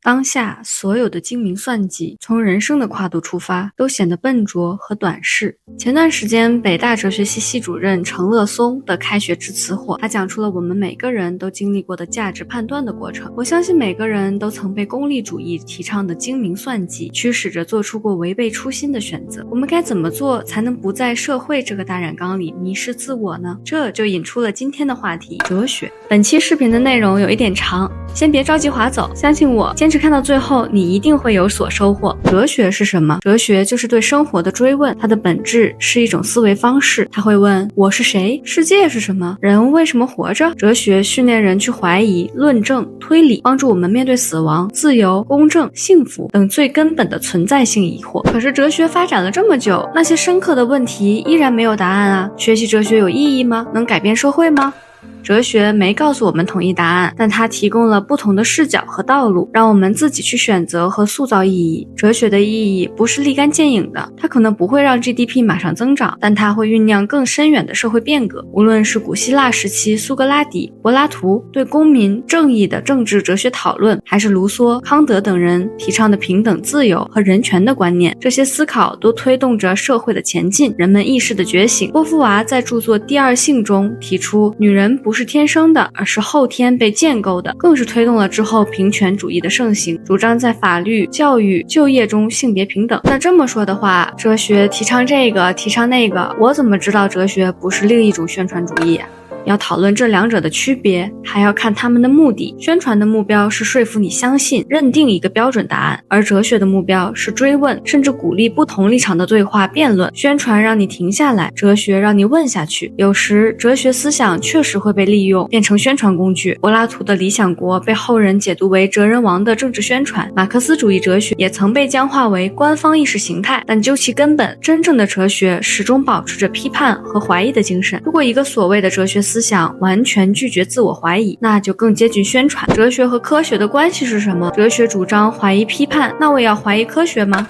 当下所有的精明算计，从人生的跨度出发，都显得笨拙和短视。前段时间，北大哲学系系主任程乐松的开学致辞火，他讲出了我们每个人都经历过的价值判断的过程。我相信每个人都曾被功利主义提倡的精明算计驱使着做出过违背初心的选择。我们该怎么做才能不在社会这个大染缸里迷失自我呢？这就引出了今天的话题：哲学。本期视频的内容有一点长，先别着急划走，相信我，坚持看到最后，你一定会有所收获。哲学是什么？哲学就是对生活的追问，它的本质是一种思维方式。它会问：我是谁？世界是什么？人为什么活着？哲学训练人去怀疑、论证、推理，帮助我们面对死亡、自由、公正、幸福等最根本的存在性疑惑。可是哲学发展了这么久，那些深刻的问题依然没有答案啊！学习哲学有意义吗？能改变社会吗？哲学没告诉我们统一答案，但它提供了不同的视角和道路，让我们自己去选择和塑造意义。哲学的意义不是立竿见影的，它可能不会让 GDP 马上增长，但它会酝酿更深远的社会变革。无论是古希腊时期苏格拉底、柏拉图对公民正义的政治哲学讨论，还是卢梭、康德等人提倡的平等、自由和人权的观念，这些思考都推动着社会的前进，人们意识的觉醒。波伏娃在著作《第二性》中提出，女人不是天生的，而是后天被建构的，更是推动了之后平权主义的盛行，主张在法律、教育、就业中性别平等。那这么说的话，哲学提倡这个，提倡那个，我怎么知道哲学不是另一种宣传主义啊？要讨论这两者的区别，还要看他们的目的。宣传的目标是说服你相信、认定一个标准答案，而哲学的目标是追问，甚至鼓励不同立场的对话、辩论。宣传让你停下来，哲学让你问下去。有时，哲学思想确实会被利用，变成宣传工具。柏拉图的《理想国》被后人解读为哲人王的政治宣传，马克思主义哲学也曾被僵化为官方意识形态。但究其根本，真正的哲学始终保持着批判和怀疑的精神。如果一个所谓的哲学思想完全拒绝自我怀疑，那就更接近宣传。哲学和科学的关系是什么？哲学主张怀疑批判，那我也要怀疑科学吗？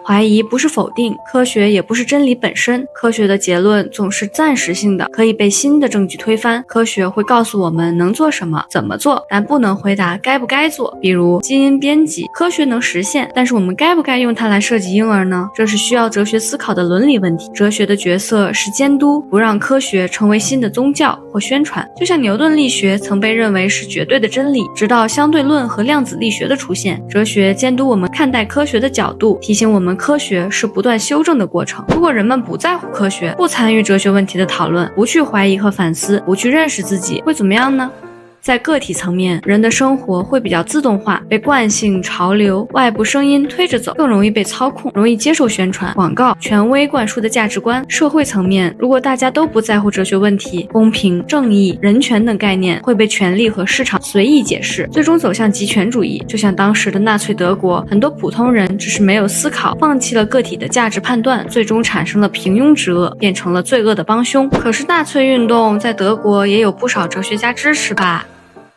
怀疑不是否定，科学也不是真理本身。科学的结论总是暂时性的，可以被新的证据推翻。科学会告诉我们能做什么、怎么做，但不能回答该不该做。比如基因编辑，科学能实现，但是我们该不该用它来设计婴儿呢？这是需要哲学思考的伦理问题。哲学的角色是监督，不让科学成为新的宗教或宣传。就像牛顿力学曾被认为是绝对的真理，直到相对论和量子力学的出现。哲学监督我们看待科学的角度，提醒我们科学是不断修正的过程。如果人们不在乎科学，不参与哲学问题的讨论，不去怀疑和反思，不去认识自己，会怎么样呢？在个体层面，人的生活会比较自动化，被惯性、潮流、外部声音推着走，更容易被操控，容易接受宣传、广告、权威灌输的价值观。社会层面，如果大家都不在乎哲学问题，公平、正义、人权等概念会被权力和市场随意解释，最终走向极权主义。就像当时的纳粹德国，很多普通人只是没有思考，放弃了个体的价值判断，最终产生了平庸之恶，变成了罪恶的帮凶。可是纳粹运动在德国也有不少哲学家支持吧？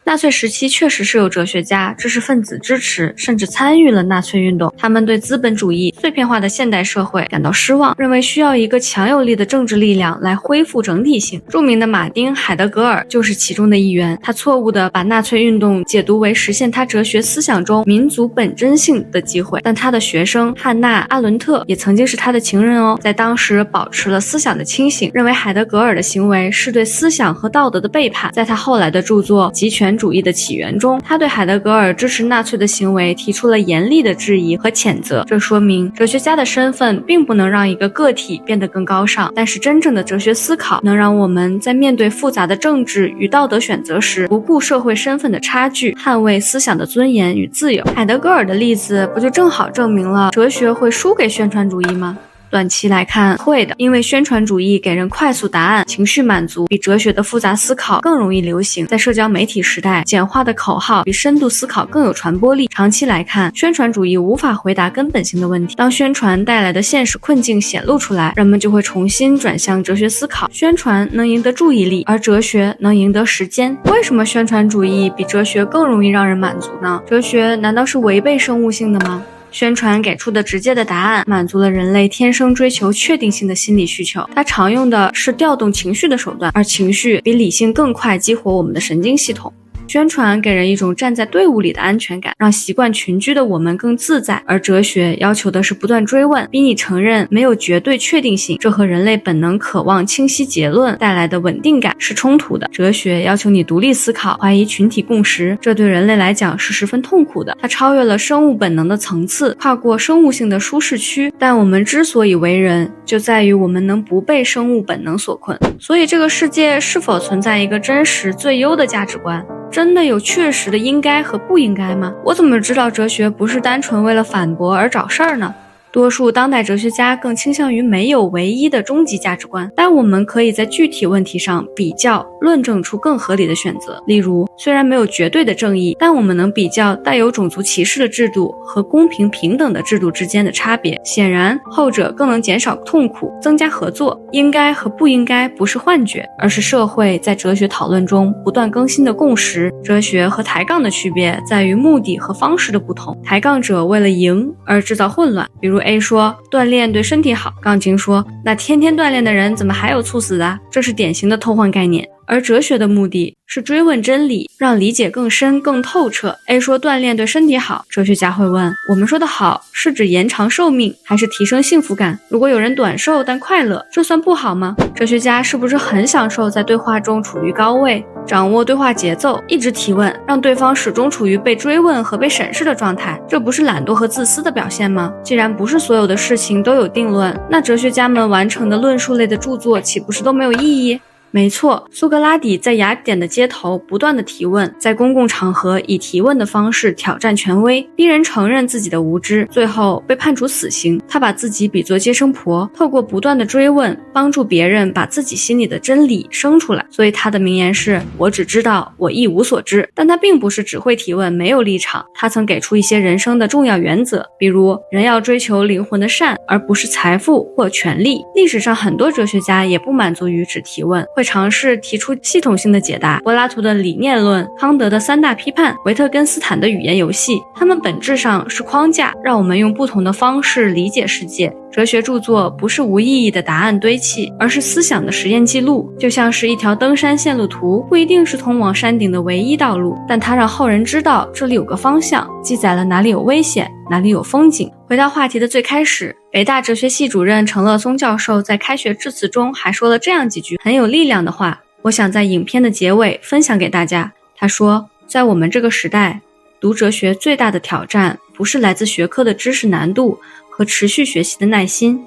纳粹时期确实是有哲学家、知识分子支持，甚至参与了纳粹运动。他们对资本主义碎片化的现代社会感到失望，认为需要一个强有力的政治力量来恢复整体性。著名的马丁·海德格尔就是其中的一员。他错误地把纳粹运动解读为实现他哲学思想中民族本真性的机会，但他的学生汉娜·阿伦特也曾经是他的情人哦。在当时保持了思想的清醒，认为海德格尔的行为是对思想和道德的背叛。在他后来的著作《极权主义的起源》中，他对海德格尔支持纳粹的行为提出了严厉的质疑和谴责。这说明哲学家的身份并不能让一个个体变得更高尚，但是真正的哲学思考能让我们在面对复杂的政治与道德选择时，不顾社会身份的差距，捍卫思想的尊严与自由。海德格尔的例子不就正好证明了哲学会输给宣传主义吗？短期来看会的，因为宣传主义给人快速答案、情绪满足，比哲学的复杂思考更容易流行。在社交媒体时代，简化的口号比深度思考更有传播力。长期来看，宣传主义无法回答根本性的问题。当宣传带来的现实困境显露出来，人们就会重新转向哲学思考。宣传能赢得注意力，而哲学能赢得时间。为什么宣传主义比哲学更容易让人满足呢？哲学难道是违背生物性的吗？宣传给出的直接的答案满足了人类天生追求确定性的心理需求，它常用的是调动情绪的手段，而情绪比理性更快激活我们的神经系统。宣传给人一种站在队伍里的安全感，让习惯群居的我们更自在，而哲学要求的是不断追问，逼你承认没有绝对确定性，这和人类本能渴望清晰结论带来的稳定感是冲突的。哲学要求你独立思考，怀疑群体共识，这对人类来讲是十分痛苦的，它超越了生物本能的层次，跨过生物性的舒适区，但我们之所以为人，就在于我们能不被生物本能所困。所以这个世界是否存在一个真实最优的价值观？真的有确实的应该和不应该吗？我怎么知道哲学不是单纯为了反驳而找事儿呢？多数当代哲学家更倾向于没有唯一的终极价值观，但我们可以在具体问题上比较，论证出更合理的选择。例如，虽然没有绝对的正义，但我们能比较带有种族歧视的制度和公平平等的制度之间的差别。显然，后者更能减少痛苦，增加合作。应该和不应该不是幻觉，而是社会在哲学讨论中不断更新的共识。哲学和抬杠的区别在于目的和方式的不同。抬杠者为了赢而制造混乱，比如A 说锻炼对身体好，杠精说那天天锻炼的人怎么还有猝死的？这是典型的偷换概念。而哲学的目的是追问真理，让理解更深更透彻。A 说锻炼对身体好，哲学家会问，我们说的好是指延长寿命还是提升幸福感？如果有人短寿但快乐，这算不好吗？哲学家是不是很享受在对话中处于高位，掌握对话节奏，一直提问，让对方始终处于被追问和被审视的状态？这不是懒惰和自私的表现吗？既然不是所有的事情都有定论，那哲学家们完成的论述类的著作岂不是都没有意义？没错，苏格拉底在雅典的街头不断的提问，在公共场合以提问的方式挑战权威，逼人承认自己的无知，最后被判处死刑。他把自己比作接生婆，透过不断的追问，帮助别人把自己心里的真理生出来。所以他的名言是，我只知道，我一无所知。但他并不是只会提问，没有立场。他曾给出一些人生的重要原则，比如人要追求灵魂的善，而不是财富或权力。历史上很多哲学家也不满足于只提问，会尝试提出系统性的解答。柏拉图的理念论、康德的三大批判、维特根斯坦的语言游戏，它们本质上是框架，让我们用不同的方式理解世界。哲学著作不是无意义的答案堆砌，而是思想的实验记录，就像是一条登山线路图，不一定是通往山顶的唯一道路，但它让后人知道这里有个方向，记载了哪里有危险，哪里有风景。回到话题的最开始，北大哲学系主任程乐松教授在开学致辞中还说了这样几句很有力量的话，我想在影片的结尾分享给大家。他说，在我们这个时代，读哲学最大的挑战不是来自学科的知识难度和持续学习的耐心，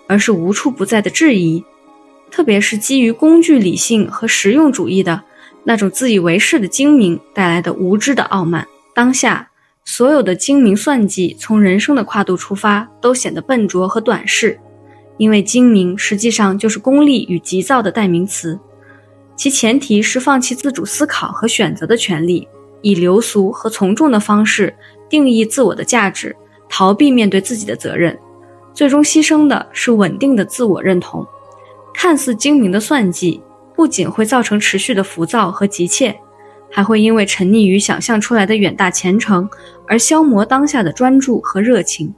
而是无处不在的质疑，特别是基于工具理性和实用主义的那种自以为是的精明带来的无知的傲慢。当下所有的精明算计从人生的跨度出发都显得笨拙和短视，因为精明实际上就是功利与急躁的代名词，其前提是放弃自主思考和选择的权利，以流俗和从众的方式定义自我的价值，逃避面对自己的责任，最终牺牲的是稳定的自我认同。看似精明的算计不仅会造成持续的浮躁和急切，还会因为沉溺于想象出来的远大前程而消磨当下的专注和热情。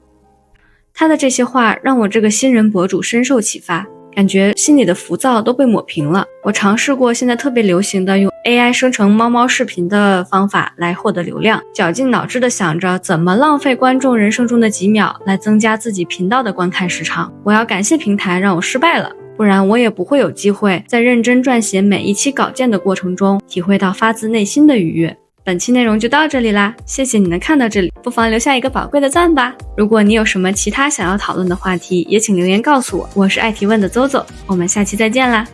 他的这些话让我这个新人博主深受启发，感觉心里的浮躁都被抹平了。我尝试过现在特别流行的用 AI 生成猫猫视频的方法来获得流量，绞尽脑汁地想着怎么浪费观众人生中的几秒来增加自己频道的观看时长。我要感谢平台让我失败了，不然我也不会有机会在认真撰写每一期稿件的过程中体会到发自内心的愉悦。本期内容就到这里啦，谢谢你能看到这里，不妨留下一个宝贵的赞吧。如果你有什么其他想要讨论的话题，也请留言告诉我。我是爱提问的邹邹，我们下期再见啦。